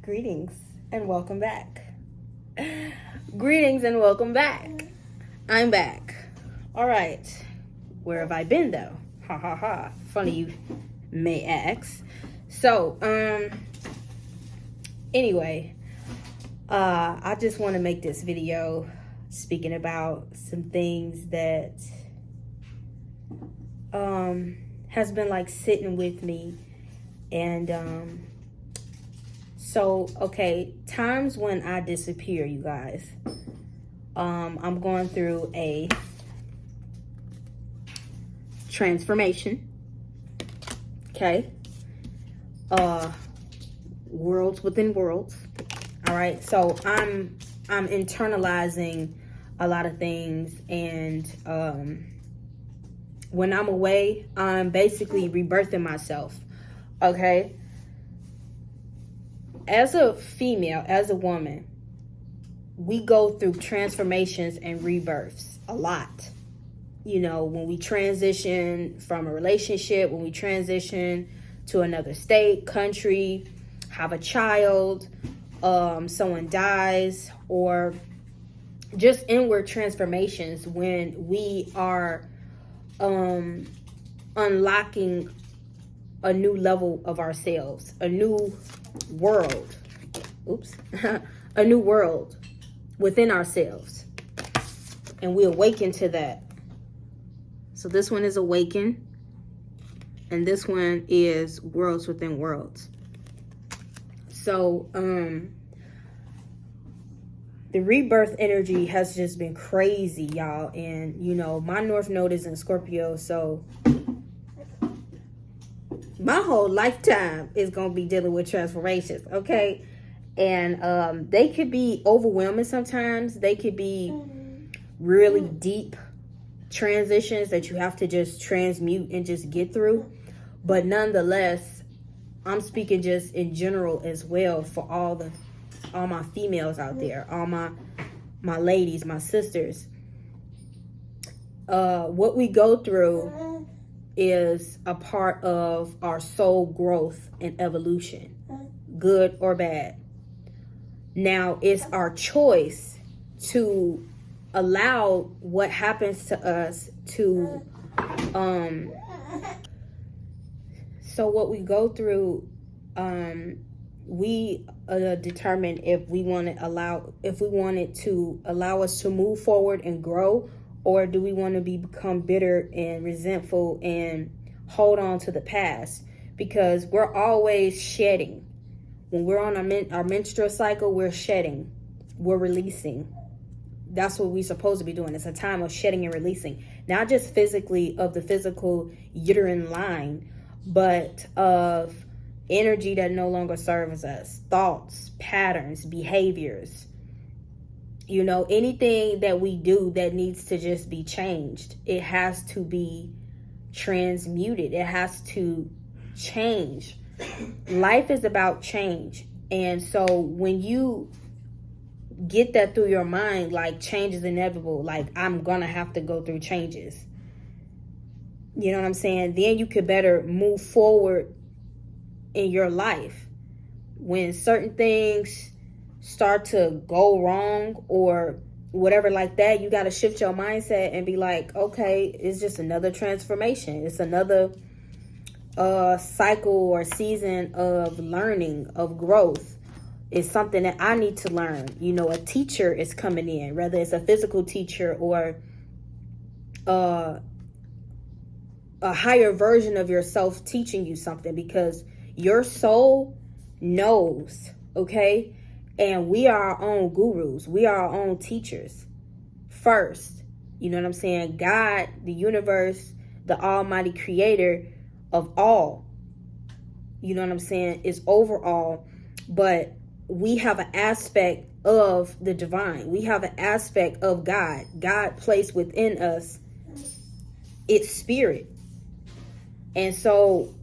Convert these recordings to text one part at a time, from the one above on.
Greetings and welcome back. Greetings and welcome back. I'm back. All right. Where have I been though? Ha ha ha. Funny you may ask. So, anyway, I just want to make this video speaking about some things that has been like sitting with me. And so okay, times when I disappear, you guys, I'm going through a transformation. Okay. Worlds within worlds. All right. So I'm internalizing a lot of things, and when I'm away, I'm basically rebirthing myself. Okay. As a female, as a woman, we go through transformations and rebirths a lot. You know, when we transition from a relationship, when we transition to another state, country, have a child, someone dies, or just inward transformations when we are unlocking a new level of ourselves, a new world. A new world within ourselves. And we awaken to that. So this one is awaken. And this one is worlds within worlds. So the rebirth energy has just been crazy, y'all. And you know, my North Node is in Scorpio, so my whole lifetime is going to be dealing with transformations, okay? And they could be overwhelming sometimes. They could be really deep transitions that you have to just transmute and just get through. But nonetheless, I'm speaking just in general as well for all my females out there, all my ladies, my sisters. What we go through is a part of our soul growth and evolution, good or bad. Now, it's our choice to allow what happens to us to, so what we go through, we determine if we want it to allow us to move forward and grow, or do we want to become bitter and resentful and hold on to the past? Because we're always shedding. When we're on our menstrual cycle, we're shedding. We're releasing. That's what we're supposed to be doing. It's a time of shedding and releasing. Not just physically of the physical uterine line, but of energy that no longer serves us. Thoughts, patterns, behaviors. You know, anything that we do that needs to just be changed, it has to be transmuted. It has to change. Life is about change. And so when you get that through your mind, like change is inevitable, like I'm gonna have to go through changes. You know what I'm saying? Then you could better move forward in your life. When certain things start to go wrong or whatever like that, you got to shift your mindset and be like, okay, it's just another transformation. It's another cycle or season of learning, of growth. It's something that I need to learn. You know, a teacher is coming in, whether it's a physical teacher or a higher version of yourself teaching you something, because your soul knows, okay? And we are our own gurus. We are our own teachers first. You know what I'm saying? God, the universe, the almighty creator of all, you know what I'm saying, is overall. But we have an aspect of the divine. We have an aspect of God. God placed within us its spirit. And so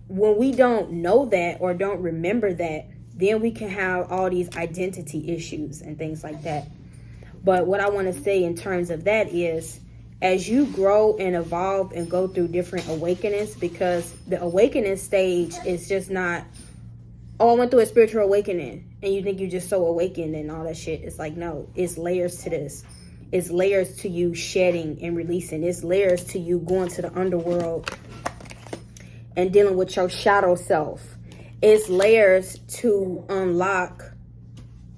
when we don't know that or don't remember that, then we can have all these identity issues and things like that. But what I want to say in terms of that is, as you grow and evolve and go through different awakenings, because the awakening stage is just not oh, I went through a spiritual awakening, and you think you're just so awakened and all that shit. It's like, no, it's layers to this. It's layers to you shedding and releasing. It's layers to you going to the underworld and dealing with your shadow self. It's layers to unlock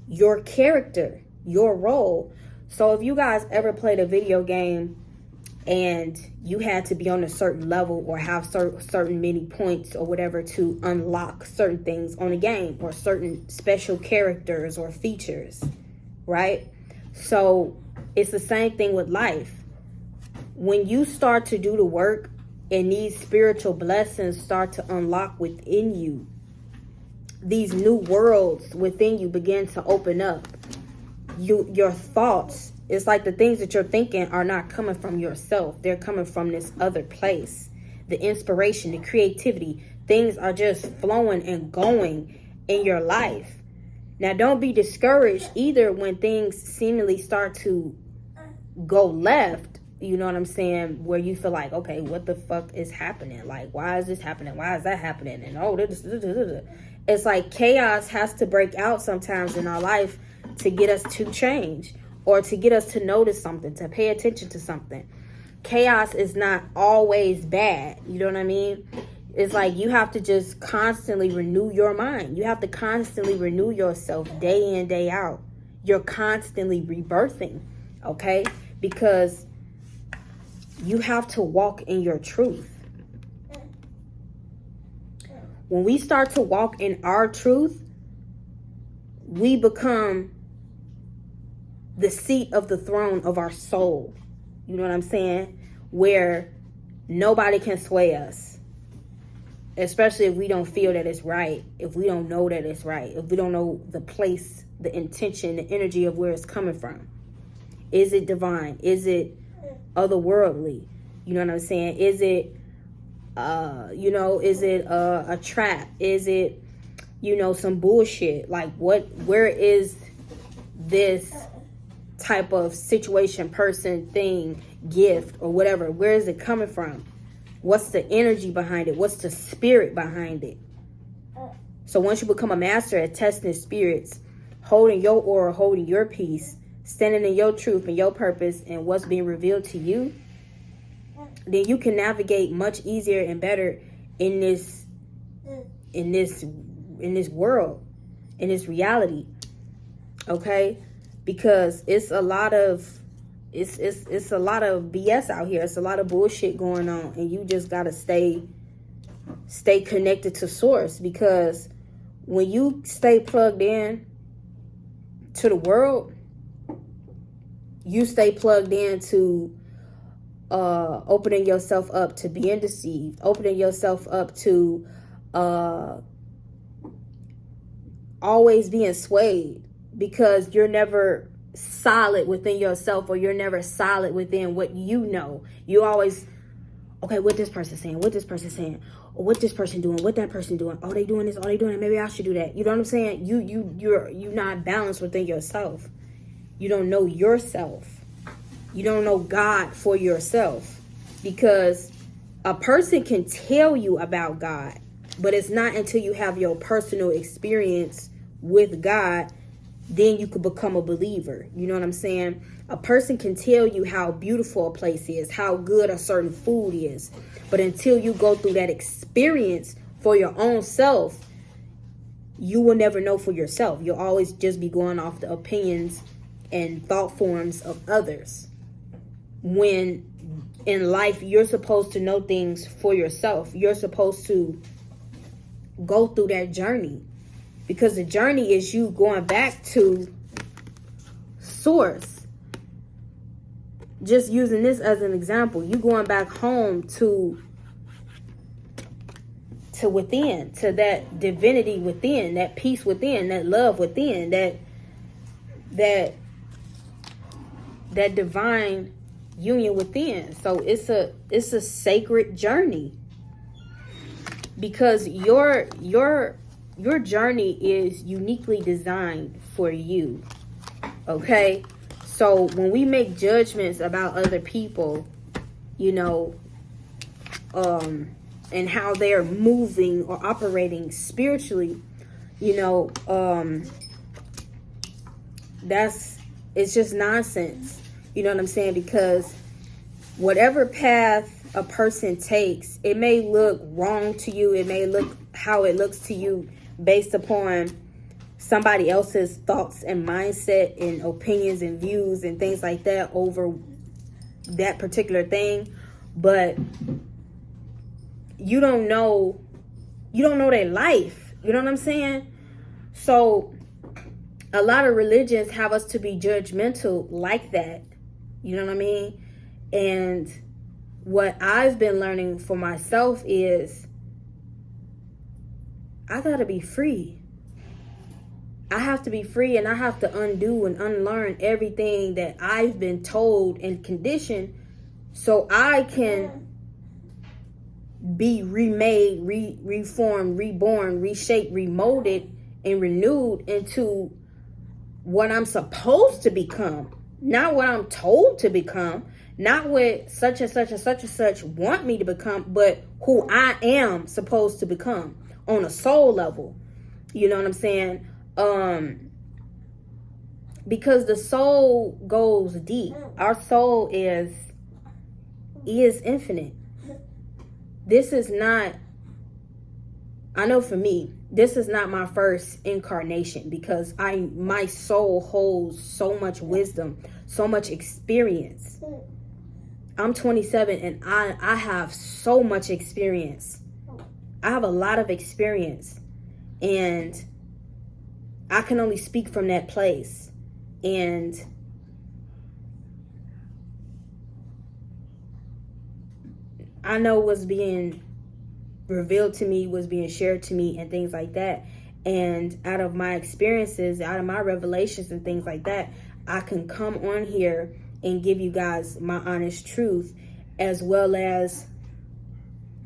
your character, your role. So if you guys ever played a video game and you had to be on a certain level or have certain many points or whatever to unlock certain things on a game or certain special characters or features, right? So it's the same thing with life. When you start to do the work and these spiritual blessings start to unlock within you, these new worlds within you begin to open up. Your thoughts, it's like the things that you're thinking are not coming from yourself. They're coming from this other place. The inspiration, the creativity, things are just flowing and going in your life. Now, don't be discouraged either when things seemingly start to go left. You know what I'm saying? Where you feel like, okay, what the fuck is happening? Like, why is this happening? Why is that happening? And oh, it's like chaos has to break out sometimes in our life to get us to change or to get us to notice something, to pay attention to something. Chaos is not always bad. You know what I mean? It's like you have to just constantly renew your mind. You have to constantly renew yourself day in, day out. You're constantly rebirthing, okay? Because you have to walk in your truth. When we start to walk in our truth, we become the seat of the throne of our soul. You know what I'm saying? Where nobody can sway us. Especially if we don't feel that it's right. If we don't know that it's right. If we don't know the place, the intention, the energy of where it's coming from. Is it divine? Is it otherworldly? You know what I'm saying? Is it, is it a trap? Is it, some bullshit? Like where is this type of situation, person, thing, gift, or whatever? Where is it coming from? What's the energy behind it? What's the spirit behind it? So once you become a master at testing spirits, holding your aura, holding your peace, standing in your truth and your purpose and what's being revealed to you, then you can navigate much easier and better in this world, in this reality. Okay? Because it's a lot of BS out here. It's a lot of bullshit going on, and you just gotta stay connected to source. Because when you stay plugged in to the world, you stay plugged in to opening yourself up to being deceived, opening yourself up to always being swayed, because you're never solid within yourself, or you're never solid within what you know. You always, okay, what this person saying, or what this person doing, what that person doing, oh, they doing this, oh, they doing it, maybe I should do that. You know what I'm saying? You're not balanced within yourself. You don't know yourself. You don't know God for yourself. Because a person can tell you about God, but it's not until you have your personal experience with God, then you could become a believer. You know what I'm saying? A person can tell you how beautiful a place is, how good a certain food is. But until you go through that experience for your own self, you will never know for yourself. You'll always just be going off the opinions and thought forms of others. When in life, you're supposed to know things for yourself. You're supposed to go through that journey. Because the journey is you going back to source. Just using this as an example, you going back home to within, to that divinity within, that peace within, that love within, that divine union within. So it's a sacred journey, because your journey is uniquely designed for you. Okay? So when we make judgments about other people, and how they're moving or operating spiritually, You know, it's just nonsense. You know what I'm saying? Because whatever path a person takes, it may look wrong to you. It may look how it looks to you based upon somebody else's thoughts and mindset and opinions and views and things like that over that particular thing. But you don't know their life. You know what I'm saying? So a lot of religions have us to be judgmental like that. You know what I mean? And what I've been learning for myself is I gotta be free. I have to be free, and I have to undo and unlearn everything that I've been told and conditioned so I can be remade, reformed, reborn, reshaped, remolded, and renewed into what I'm supposed to become. Not what I'm told to become. Not what such and such and such and such want me to become, but who I am supposed to become on a soul level. You know what I'm saying? Because the soul goes deep. Our soul is infinite. This is not, I know for me, this is not my first incarnation, because my soul holds so much wisdom, so much experience. I'm 27 and I have so much experience. I have a lot of experience, and I can only speak from that place. And I know what's being revealed to me, what's being shared to me, and things like that. And out of my experiences, out of my revelations and things like that, I can come on here and give you guys my honest truth, as well as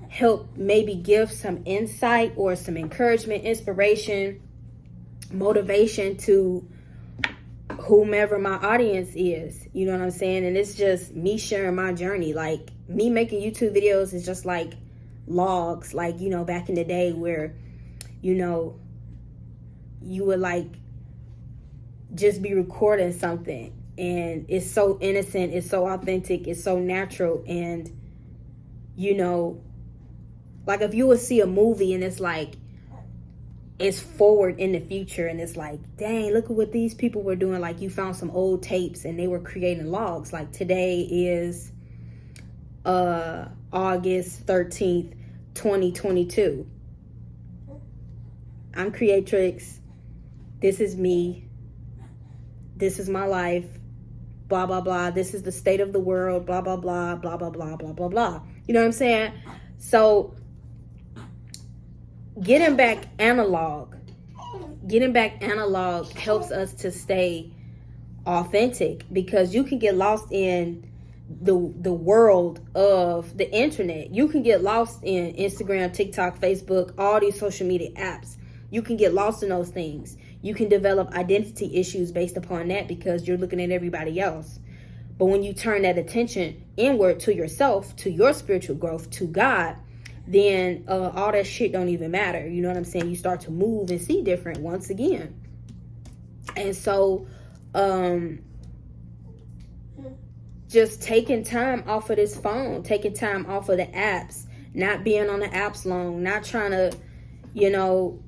help maybe give some insight or some encouragement, inspiration, motivation to whomever my audience is. You know what I'm saying? And it's just me sharing my journey. Like, me making YouTube videos is just like logs, like, you know, back in the day where, you know, you would like just be recording something, and it's so innocent, it's so authentic, it's so natural. And, you know, like if you would see a movie and it's like, it's forward in the future, and it's like, dang, look at what these people were doing. Like, you found some old tapes and they were creating logs. Like, today is August 13th, 2022. I'm Creatrix. This is me. This is my life. Blah, blah, blah. This is the state of the world. Blah, blah, blah, blah, blah, blah, blah, blah, blah. You know what I'm saying? So getting back analog helps us to stay authentic, because you can get lost in the world of the internet. You can get lost in Instagram, TikTok, Facebook, all these social media apps. You can get lost in those things. You can develop identity issues based upon that, because you're looking at everybody else. But when you turn that attention inward to yourself, to your spiritual growth, to God, then all that shit don't even matter. You know what I'm saying? You start to move and see different once again. And so just taking time off of this phone, taking time off of the apps, not being on the apps long, not trying to, you know,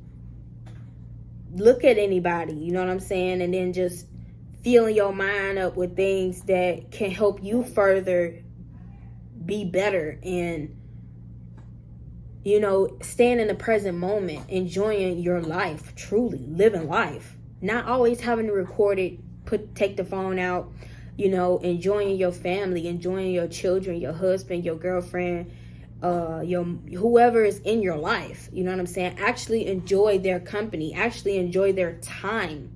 look at anybody, you know what I'm saying? And then just filling your mind up with things that can help you further be better, and, you know, staying in the present moment, enjoying your life, truly living life, not always having to record it, take the phone out, you know, enjoying your family, enjoying your children, your husband, your girlfriend, your whoever is in your life. You know what I'm saying? Actually enjoy their company, actually enjoy their time,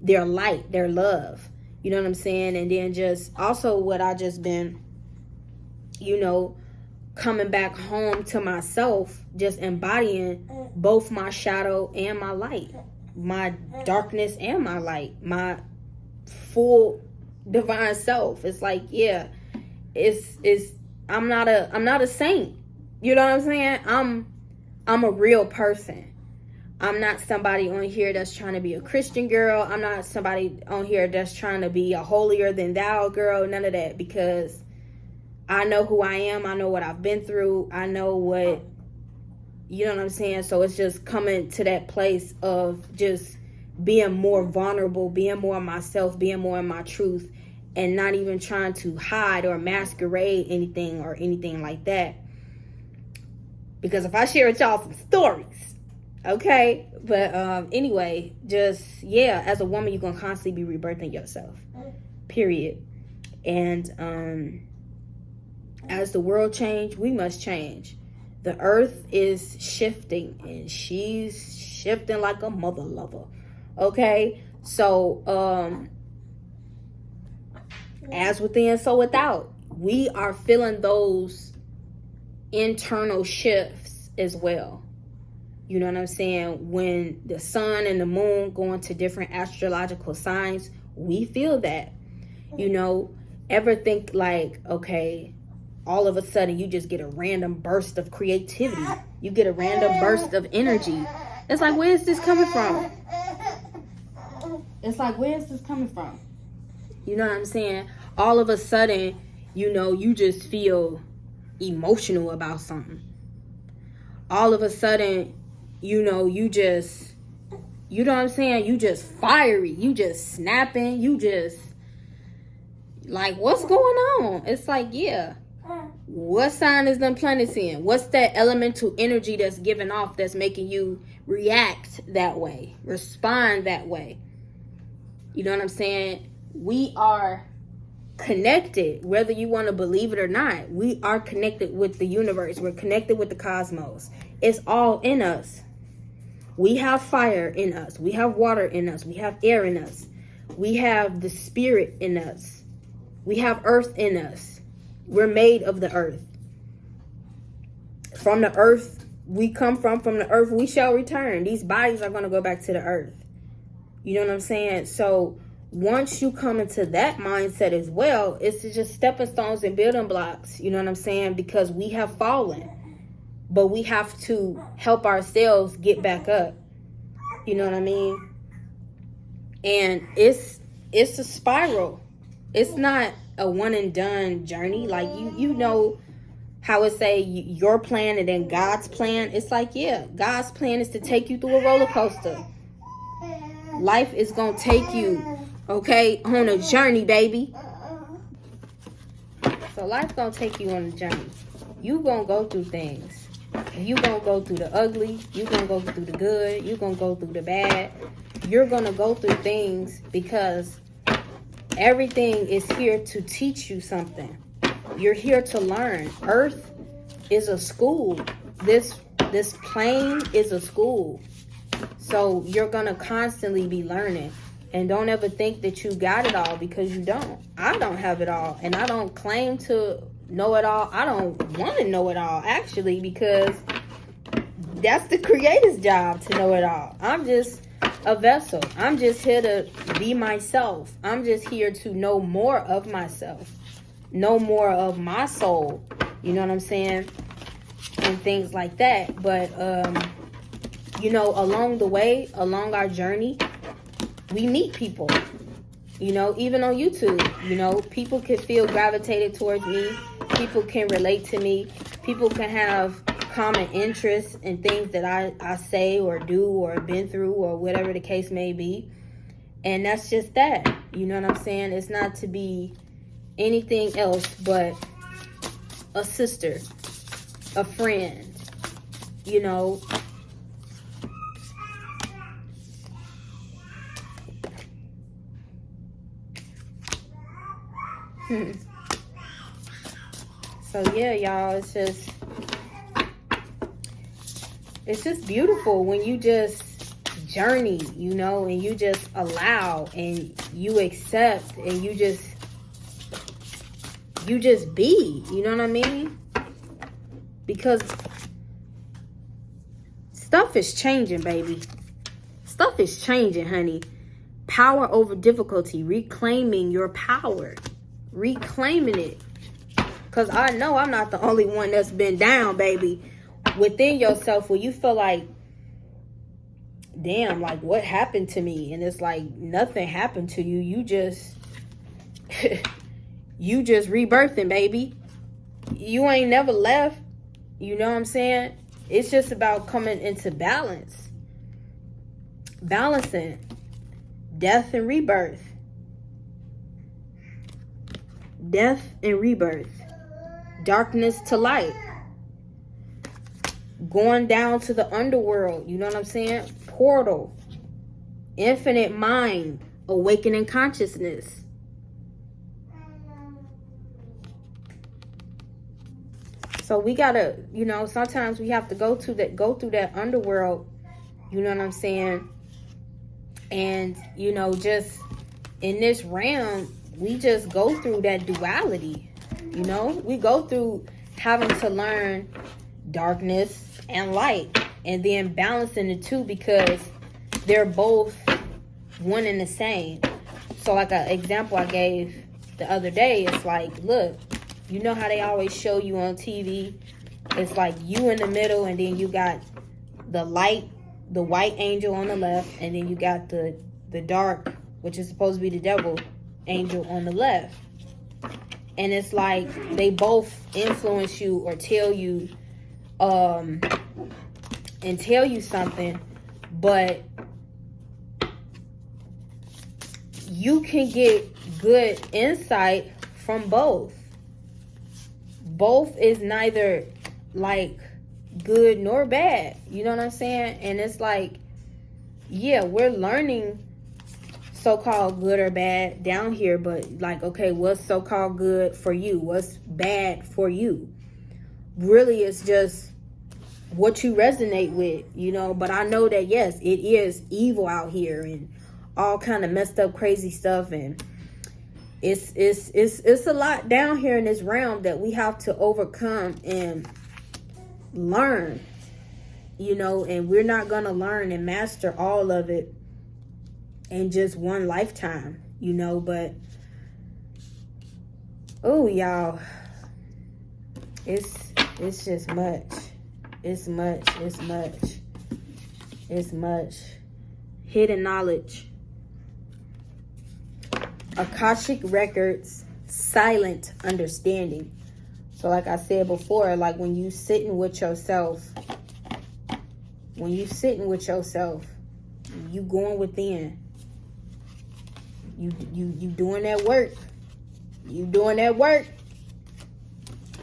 their light, their love. You know what I'm saying? And then just also what I just been, you know, coming back home to myself, just embodying both my shadow and my light, my darkness and my light, my full divine self. It's like, yeah, it's I'm not a saint. You know what I'm saying? I'm a real person. I'm not somebody on here that's trying to be a Christian girl. I'm not somebody on here that's trying to be a holier than thou girl. None of that, because I know who I am. I know what I've been through. I know what, you know what I'm saying? So it's just coming to that place of just being more vulnerable, being more myself, being more in my truth, and not even trying to hide or masquerade anything or anything like that. Because if I share with y'all some stories, okay, but anyway, just, yeah, as a woman, you're gonna constantly be rebirthing yourself, period. And as the world change, we must change. The earth is shifting, and she's shifting like a mother lover, okay? So as within, so without. We are feeling those internal shifts as well. You know what I'm saying? When the sun and the moon go into different astrological signs, we feel that. You know, ever think like, okay, all of a sudden you just get a random burst of creativity. You get a random burst of energy. It's like, where is this coming from? It's like, where is this coming from? You know what I'm saying? All of a sudden, you know, you just feel emotional about something. All of a sudden, you know, you just, you know what I'm saying? You just fiery. You just snapping. You just, like, what's going on? It's like, yeah. What sign is them planets in? What's that elemental energy that's giving off that's making you react that way, respond that way? You know what I'm saying? We are connected, whether you want to believe it or not. We are connected with the universe. We're connected with the cosmos. It's all in us. We have fire in us. We have water in us. We have air in us. We have the spirit in us. We have earth in us. We're made of the earth. From the earth we come from the earth we shall return. These bodies are going to go back to the earth. You know what I'm saying? So once you come into that mindset as well, it's just stepping stones and building blocks. You know what I'm saying? Because we have fallen. But we have to help ourselves get back up. You know what I mean? And it's a spiral. It's not a one and done journey. Like you know how it say your plan and then God's plan. It's like, yeah, God's plan is to take you through a roller coaster. Life is gonna take you, okay, on a journey, baby. So life's gonna take you on a journey. You gonna go through things. You gonna go through the ugly. You gonna go through the good. You gonna go through the bad. You're gonna go through things because everything is here to teach you something. You're here to learn. Earth is a school. This plane is a school. So you're gonna constantly be learning. And don't ever think that you got it all, because you don't. I don't have it all. And I don't claim to know it all. I don't want to know it all, actually, because that's the creator's job to know it all. I'm just a vessel. I'm just here to be myself. I'm just here to know more of myself, know more of my soul. You know what I'm saying? And things like that. But you know, along the way, along our journey, we meet people. You know, even on YouTube, you know, people can feel gravitated towards me. People can relate to me. People can have common interests in things that I say or do or been through or whatever the case may be. And that's just that. You know what I'm saying? It's not to be anything else but a sister, a friend, you know. So yeah, y'all, it's just beautiful when you just journey, you know, and you just allow and you accept and you just be, you know what I mean? Because stuff is changing, baby. Stuff is changing, honey. Power over difficulty, reclaiming your power, reclaiming it. Because I know I'm not the only one that's been down, baby. Within yourself, where you feel like damn, like what happened to me? And it's like nothing happened to you. You just you just rebirthing, baby. You ain't never left. You know what I'm saying? It's just about coming into balance. Balancing death and rebirth. Death and rebirth. Darkness to light. Going down to the underworld. You know what I'm saying? Portal. Infinite mind. Awakening consciousness. So we gotta, you know, sometimes we have to go through that underworld, you know what I'm saying? And, you know, just in this realm, we just go through that duality, you know? We go through having to learn darkness and light, and then balancing the two, because they're both one and the same. So like an example I gave the other day, it's like, look, you know how they always show you on TV? It's like you in the middle, and then you got the light, the white angel on the left, and then you got the dark, which is supposed to be the devil, angel on the left. And it's like they both influence you or tell you and tell you something, but you can get good insight from both. Both is neither like good nor bad. You know what I'm saying? And it's like, yeah, we're learning so-called good or bad down here, but like, okay, what's so-called good for you? What's bad for you? Really, it's just what you resonate with, you know. But I know that, yes, it is evil out here and all kind of messed up crazy stuff, and it's a lot down here in this realm that we have to overcome and learn, you know. And we're not gonna learn and master all of it in just one lifetime, you know. But oh, y'all, it's just much. It's much hidden knowledge. Akashic records, silent understanding. So like I said before, like when you sitting with yourself, you going within. You doing that work.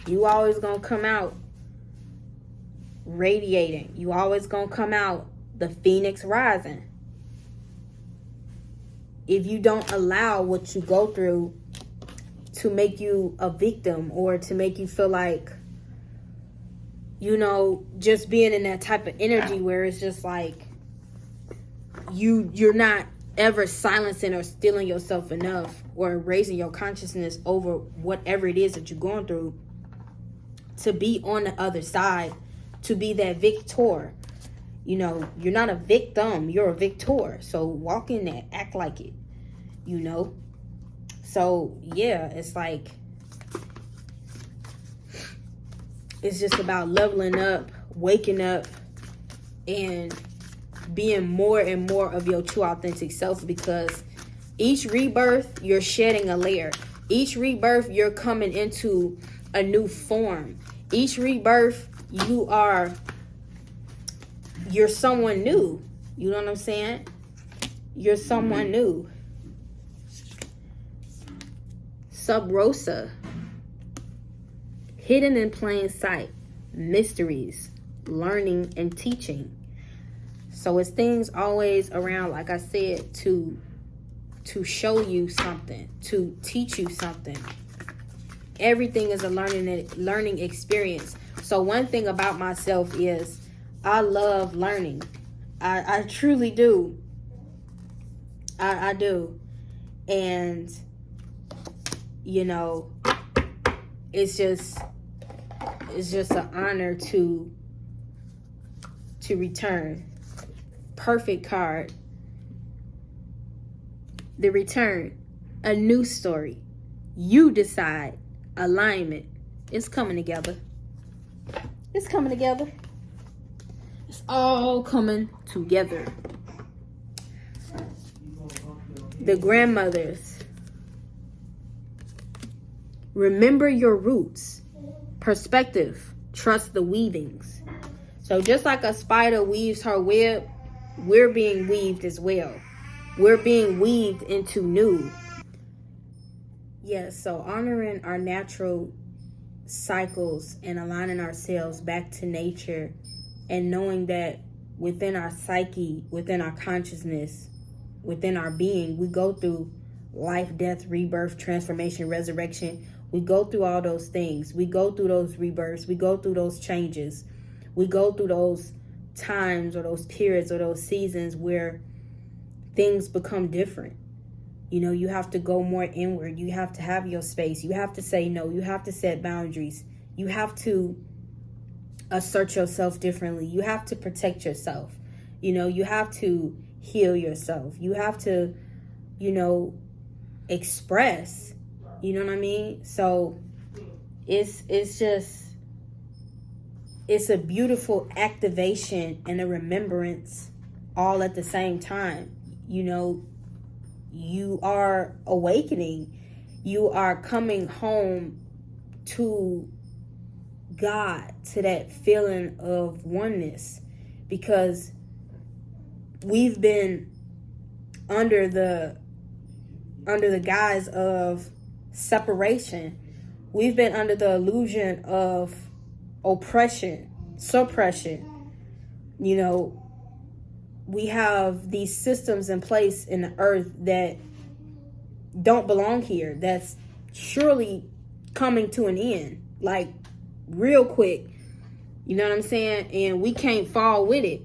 You always gonna come out radiating. You always gonna come out the phoenix rising. If you don't allow what you go through to make you a victim, or to make you feel like, you know, just being in that type of energy where it's just like you're not ever silencing or stealing yourself enough, or raising your consciousness over whatever it is that you're going through, to be on the other side, to be that victor. You know, you're not a victim, you're a victor. So walk in that, act like it, you know. So yeah, it's like, it's just about leveling up, waking up, and being more and more of your true authentic self. Because each rebirth, you're shedding a layer. Each rebirth, you're coming into a new form. Each rebirth, you're someone new. You know what I'm saying? You're someone new. Sub rosa. Hidden in plain sight. Mysteries. Learning and teaching. So it's things always around, like I said, to show you something, to teach you something. Everything is a learning experience. So one thing about myself is I love learning. I truly do. I do. And, you know, it's just an honor to return. Perfect card. The return. A new story. You decide. Alignment. It's coming together. It's coming together. It's all coming together. the grandmothers. Remember your roots. Perspective. Trust the weavings. So just like a spider weaves her web, we're being weaved as well. We're being weaved into new. Yes, so honoring our natural cycles and aligning ourselves back to nature, and knowing that within our psyche, within our consciousness, within our being, we go through life, death, rebirth, transformation, resurrection. We go through all those things. We go through those rebirths. We go through those changes. We go through those times or those periods or those seasons where things become different. You know, you have to go more inward. You have to have your space. You have to say no. You have to set boundaries. You have to assert yourself differently. You have to protect yourself. You know, you have to heal yourself. You have to, you know, express. You know what I mean? So it's a beautiful activation and a remembrance all at the same time. You know, you are awakening. You are coming home to God, to that feeling of oneness, because we've been under the guise of separation. We've been under the illusion of oppression, suppression. You know, we have these systems in place in the earth that don't belong here. That's surely coming to an end, like real quick. You know what I'm saying? And we can't fall with it.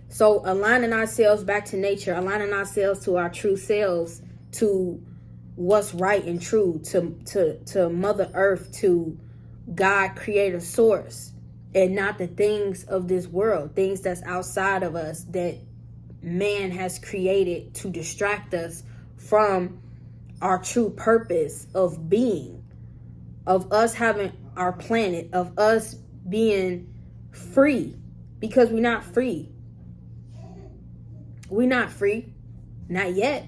So aligning ourselves back to nature, aligning ourselves to our true selves, to what's right and true, to Mother Earth, to God, creator, source, and not the things of this world, things that's outside of us that man has created to distract us from our true purpose of being, of us having our planet, of us being free, because we're not free. We're not free. Not yet.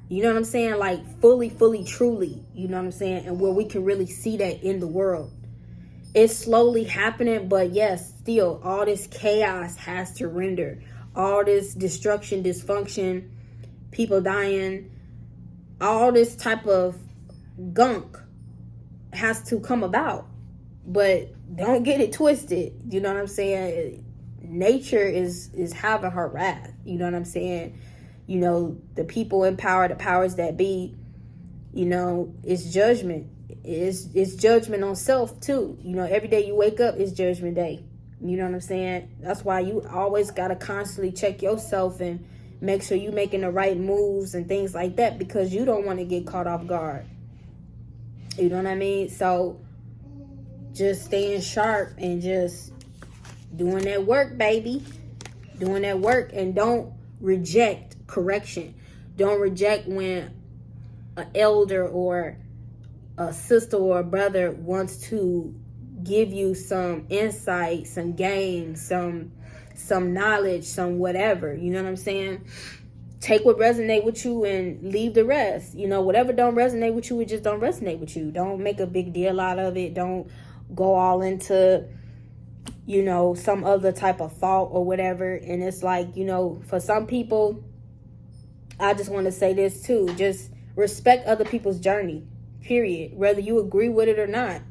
You know what I'm saying? Like fully, truly. You know what I'm saying? And where we can really see that in the world. It's slowly happening, but yes, still all this chaos has to render. All this destruction, dysfunction, people dying, all this type of gunk has to come about. But don't get it twisted. You know what I'm saying? Nature is having her wrath. You know what I'm saying? You know, the people in power, the powers that be, you know, it's judgment. It's judgment on self too. You know, every day you wake up is judgment day. You know what I'm saying? That's why you always got to constantly check yourself and make sure you're making the right moves and things like that, because you don't want to get caught off guard. You know what I mean? So just staying sharp and just doing that work, baby. Doing that work, and don't reject correction. Don't reject when an elder or a sister or a brother wants to give you some insight, some game, some knowledge, some whatever. You know what I'm saying? Take what resonate with you and leave the rest. You know, whatever don't resonate with you, it just don't resonate with you. Don't make a big deal out of it. Don't go all into, you know, some other type of thought or whatever. And it's like, you know, for some people, I just want to say this too. Just respect other people's journey, period. Whether you agree with it or not.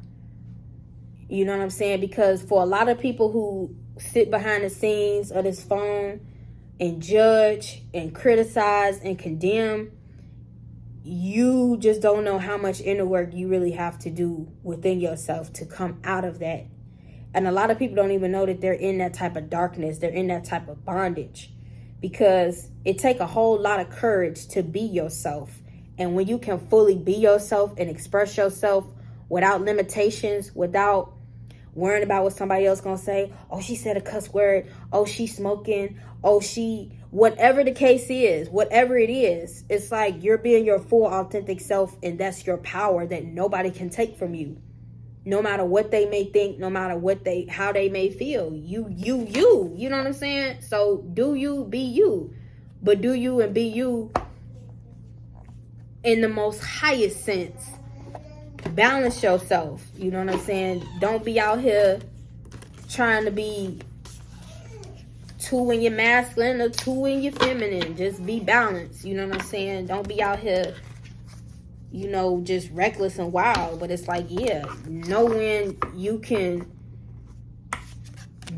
You know what I'm saying? Because for a lot of people who sit behind the scenes of this phone and judge and criticize and condemn, you just don't know how much inner work you really have to do within yourself to come out of that. And a lot of people don't even know that they're in that type of darkness. They're in that type of bondage, because it takes a whole lot of courage to be yourself. And when you can fully be yourself and express yourself without limitations, without worrying about what somebody else gonna say. Oh, she said a cuss word. Oh, she smoking. Oh, she, whatever the case is, whatever it is, it's like you're being your full authentic self, and that's your power that nobody can take from you. No matter what they may think, no matter how they may feel, you know what I'm saying? So do you, be you, but do you and be you in the most highest sense. Balance yourself. You know what I'm saying? Don't be out here trying to be 2 in your masculine or 2 in your feminine. Just be balanced. You know what I'm saying? Don't be out here, you know, just reckless and wild. But it's like, yeah, know when you can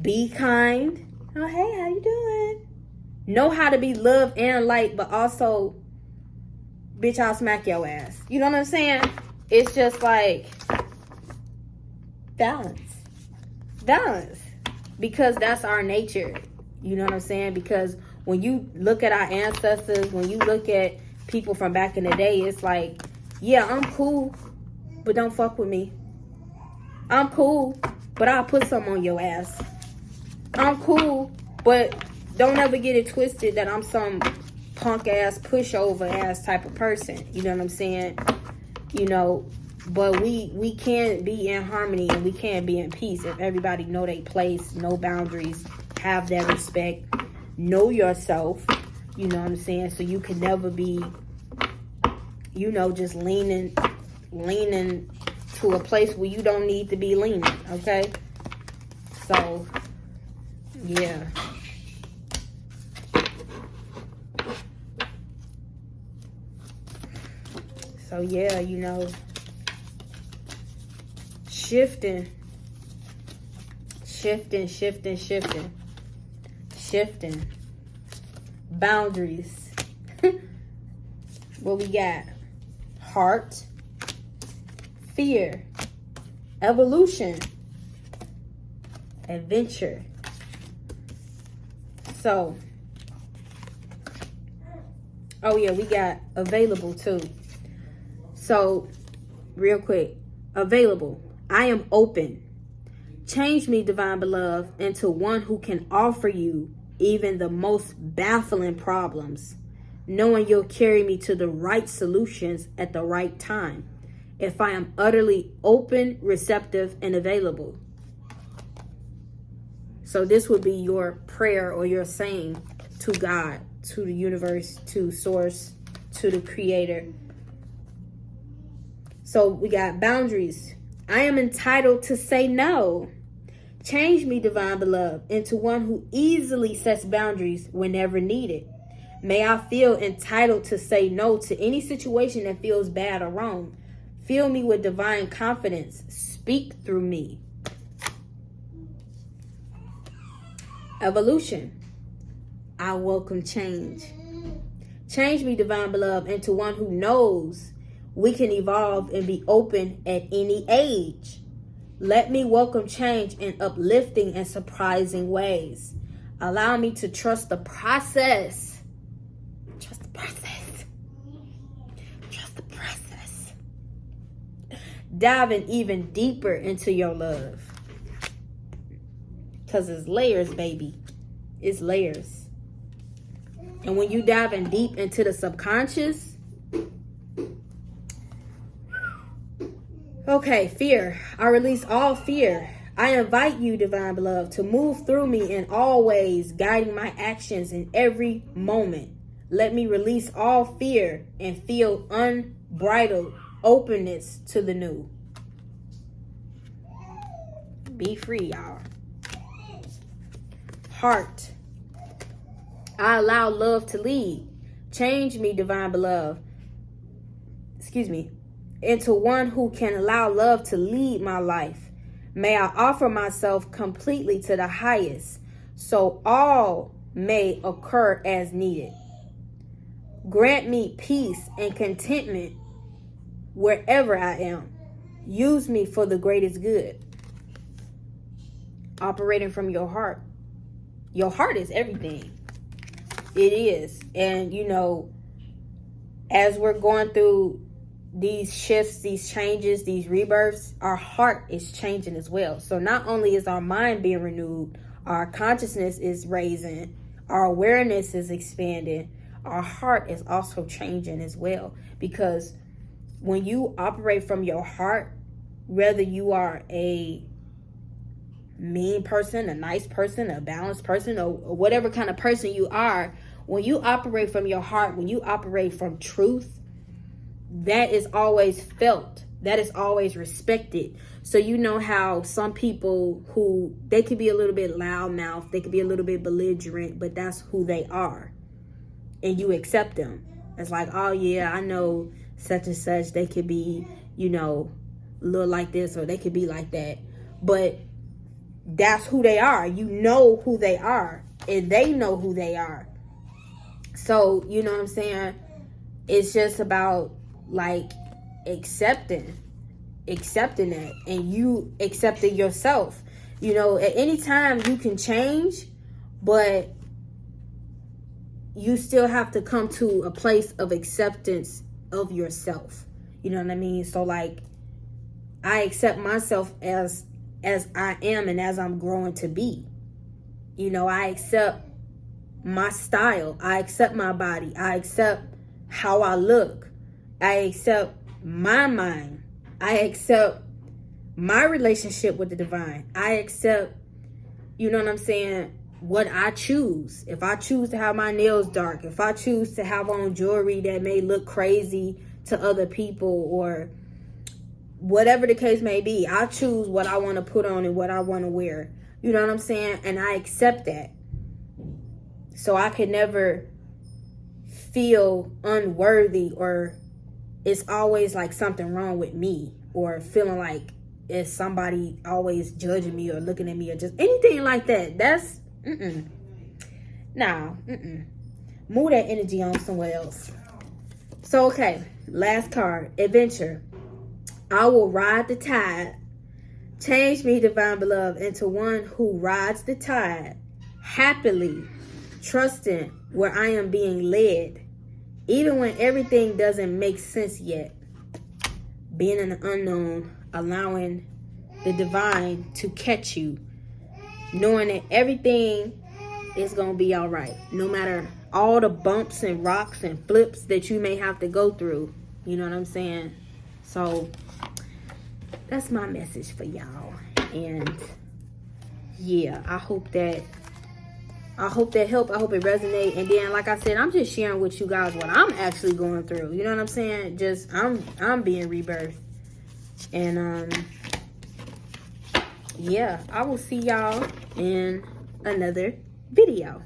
be kind. Oh, hey, how you doing? Know how to be love and light, but also, bitch, I'll smack your ass. You know what I'm saying? It's just like balance. Balance. Because that's our nature. You know what I'm saying? Because when you look at our ancestors, when you look at people from back in the day, it's like, yeah, I'm cool, but don't fuck with me. I'm cool, but I'll put some on your ass. I'm cool, but don't ever get it twisted that I'm some punk ass, pushover ass type of person. You know what I'm saying? You know, but we can't be in harmony and we can't be in peace if everybody know their place, know boundaries, have that respect, know yourself. You know what I'm saying? So you can never be, you know, just leaning to a place where you don't need to be leaning. Okay? So, yeah. So, yeah, you know, shifting. Boundaries. What we got? Heart. Fear. Evolution. Adventure. So, oh yeah, we got available too. So, real quick, available. I am open. Change me, divine beloved, into one who can offer you even the most baffling problems, knowing you'll carry me to the right solutions at the right time, if I am utterly open, receptive, and available. So this would be your prayer or your saying to God, to the universe, to source, to the creator. So we got boundaries. I am entitled to say no. Change me, divine beloved, into one who easily sets boundaries whenever needed. May I feel entitled to say no to any situation that feels bad or wrong. Fill me with divine confidence. Speak through me. Evolution. I welcome change. Change me, divine beloved, into one who knows we can evolve and be open at any age. Let me welcome change in uplifting and surprising ways. Allow me to trust the process. Trust the process. Trust the process. Diving even deeper into your love. Because it's layers, baby. It's layers. And when you diving deep into the subconscious, okay, fear. I release all fear. I invite you, divine beloved, to move through me in all ways, guiding my actions in every moment. Let me release all fear and feel unbridled openness to the new. Be free, y'all. Heart. I allow love to lead. Change me, divine beloved. Into one who can allow love to lead my life. May I offer myself completely to the highest, so all may occur as needed. Grant me peace and contentment wherever I am. Use me for the greatest good. Operating from your heart. Your heart is everything. It is. And, you know, as we're going through these shifts, these changes, these rebirths, our heart is changing as well. So not only is our mind being renewed, our consciousness is raising, our awareness is expanding, our heart is also changing as well. Because when you operate from your heart, whether you are a mean person, a nice person, a balanced person, or whatever kind of person you are, when you operate from your heart, when you operate from truth, that is always felt. That is always respected. So you know how some people who, they could be a little bit loudmouth, they could be a little bit belligerent, but that's who they are. And you accept them. It's like, oh yeah, I know such and such, they could be, you know, a little like this, or they could be like that. But that's who they are. You know who they are. And they know who they are. So, you know what I'm saying? It's just about like accepting that, and you accepting yourself. You know, at any time you can change, but you still have to come to a place of acceptance of yourself. You know what I mean? So like, I accept myself as I am and as I'm growing to be. You know, I accept my style. I accept my body. I accept how I look. I accept my mind. I accept my relationship with the divine. I accept, you know what I'm saying, what I choose. If I choose to have my nails dark, if I choose to have on jewelry that may look crazy to other people, or whatever the case may be, I choose what I want to put on and what I want to wear. You know what I'm saying? And I accept that. So I could never feel unworthy, or it's always like something wrong with me, or feeling like it's somebody always judging me or looking at me, or just anything like that. That's nah. Move that energy on somewhere else. So okay, last card, adventure. I will ride the tide. Change me, divine beloved, into one who rides the tide, happily, trusting where I am being led, even when everything doesn't make sense yet. Being in the unknown, allowing the divine to catch you, knowing that everything is going to be all right, no matter all the bumps and rocks and flips that you may have to go through. You know what I'm saying? So that's my message for y'all. And yeah, I hope that helped. I hope it resonates. And then, like I said, I'm just sharing with you guys what I'm actually going through. You know what I'm saying? Just I'm being rebirthed. And yeah, I will see y'all in another video.